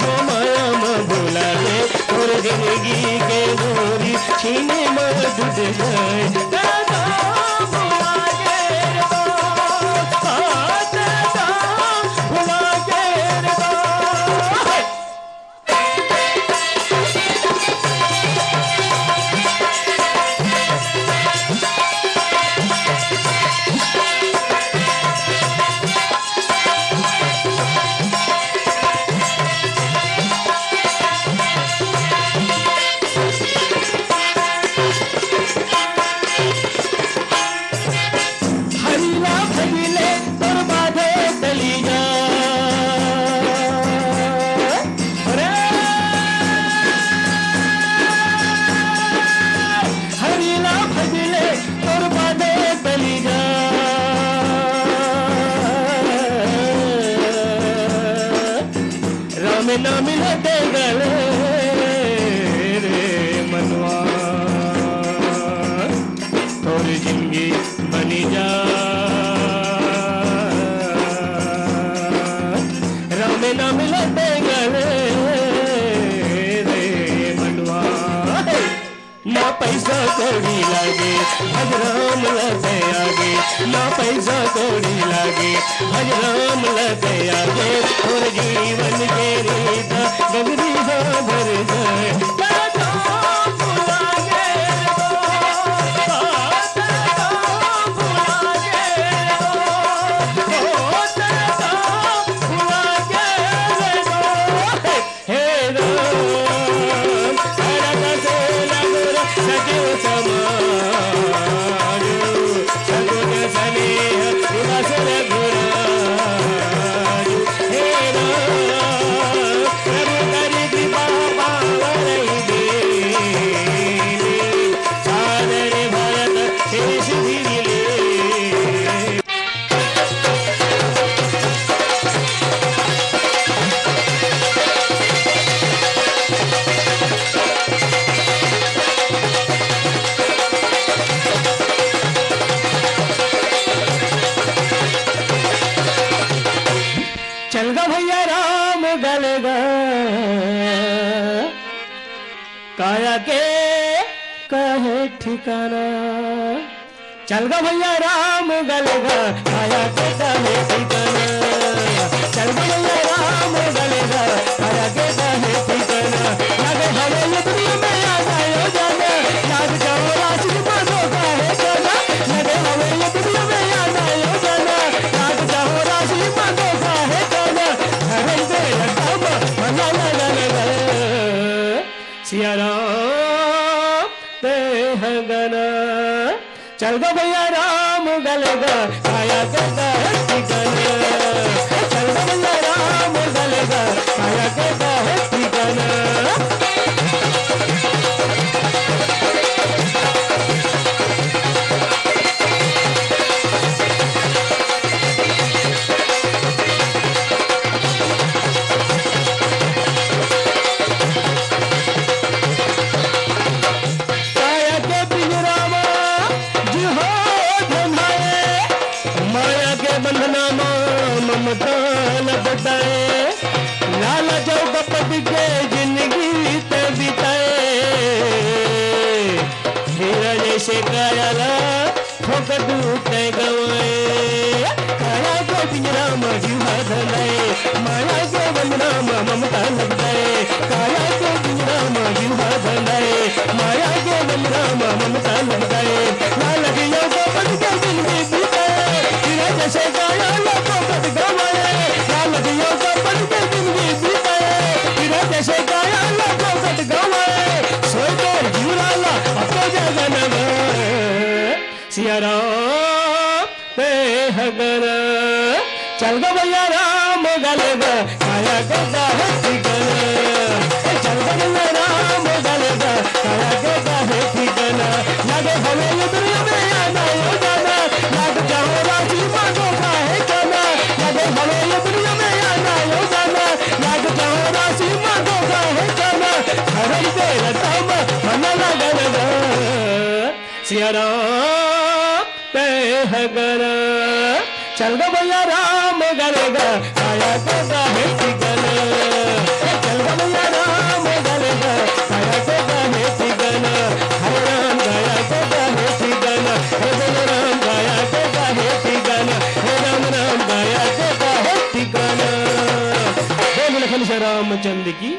हो माया में भूला दे और जिंदगी के गोरी छीने में टूट जाए ना मिलते गले रे मनवा थोड़ी जिंदगी बनी जा राम ना मिलते गले रे मनवा ना पैसा कौड़ी लागे भज राम लगे आगे ना पैसा कौड़ी लागे भज राम लगे आगे और जीवन के रीता गगरी भर जाए चल गा भैया राम गलेगा काया के कहे ठिकाना चल गा भैया राम गलेगा काया के कहे ठिकाना चल गा भैया राम गलेगा काया के कहे ठिकाना लगे हमें ये दुनिया में याद आयो जाना याद जाओ राशि मानो काहे जाना लगे हमें ये दुनिया में याद आयो जाना याद जाओ राशि मानो काहे सिया राम ते गना चल गो भैया राम गलेगा काया के ठिकाना चल गो भैया राम गलेगा काया के ठिकाना ममता न बताए लाला जो गपत के जिंदगी ते बिताए हीरा जैसे कायाला ठोक दूते गवाए काया को पिंजरा में जीवा धलाए माया के बंधना में ममता न बताए काया को पिंजरा में जीवा धलाए माया के बंधना में ममता न बताए लाला जो गपत के जिंदगी बिताए हीरा जैसे कायाला जैसे गाया लगो गट गवाए सोई तो जुराला अपो जगन सिया राम ते हगर चल गो भैया राम गलेगा काया के ठिकाना चल गो भैया राम गलेगा काया के ठिकाना लगे हमें ये दुनिया में आना हो जाना लग जाओ राजी मांगो काहे जाना लगे हमें ये दुनिया में आना हो जाना लग जाओ राजी मांगो काहे जाना हरम तेरा तम मन लगन सिया राम ते हगर चल गो भैया राम गलेगा काया के ठिकाना रामचंद्र की